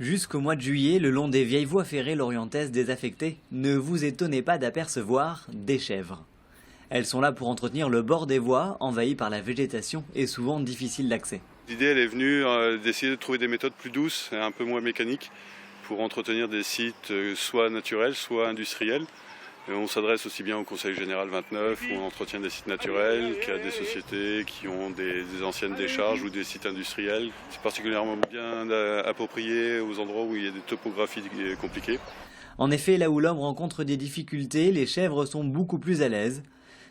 Jusqu'au mois de juillet, le long des vieilles voies ferrées lorientaises désaffectées, ne vous étonnez pas d'apercevoir des chèvres. Elles sont là pour entretenir le bord des voies, envahies par la végétation et souvent difficiles d'accès. L'idée, elle est venue d'essayer de trouver des méthodes plus douces et un peu moins mécaniques pour entretenir des sites soit naturels, soit industriels. Et on s'adresse aussi bien au Conseil général 29 où on entretient des sites naturels qu'à des sociétés qui ont des anciennes décharges ou des sites industriels. C'est particulièrement bien approprié aux endroits où il y a des topographies compliquées. En effet, là où l'homme rencontre des difficultés, les chèvres sont beaucoup plus à l'aise.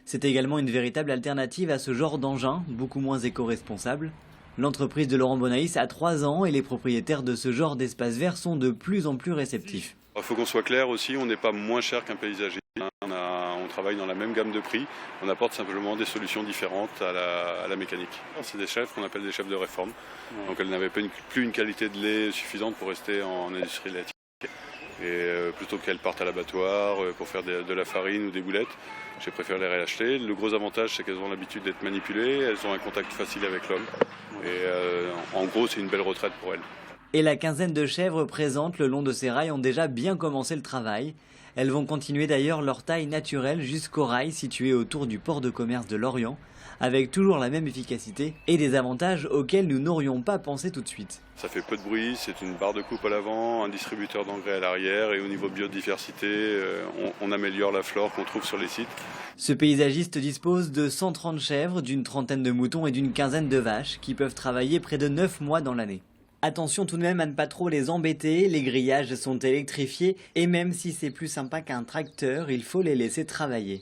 C'est également une véritable alternative à ce genre d'engin, beaucoup moins éco-responsable. L'entreprise de Laurent Bonaïs a 3 ans et les propriétaires de ce genre d'espace vert sont de plus en plus réceptifs. Il faut qu'on soit clair aussi, on n'est pas moins cher qu'un paysager. On travaille dans la même gamme de prix, on apporte simplement des solutions différentes à la mécanique. C'est des chèvres qu'on appelle des chèvres de réforme, donc elles n'avaient plus une qualité de lait suffisante pour rester en industrie laitière. Et plutôt qu'elles partent à l'abattoir pour faire de la farine ou des boulettes, j'ai préféré les réacheter. Le gros avantage, c'est qu'elles ont l'habitude d'être manipulées, elles ont un contact facile avec l'homme. Et en gros, c'est une belle retraite pour elles. Et la quinzaine de chèvres présentes le long de ces rails ont déjà bien commencé le travail. Elles vont continuer d'ailleurs leur taille naturelle jusqu'au rail situé autour du port de commerce de Lorient, avec toujours la même efficacité et des avantages auxquels nous n'aurions pas pensé tout de suite. Ça fait peu de bruit, c'est une barre de coupe à l'avant, un distributeur d'engrais à l'arrière et au niveau biodiversité, on améliore la flore qu'on trouve sur les sites. Ce paysagiste dispose de 130 chèvres, d'une trentaine de moutons et d'une quinzaine de vaches qui peuvent travailler près de 9 mois dans l'année. Attention tout de même à ne pas trop les embêter, les grillages sont électrifiés et même si c'est plus sympa qu'un tracteur, il faut les laisser travailler.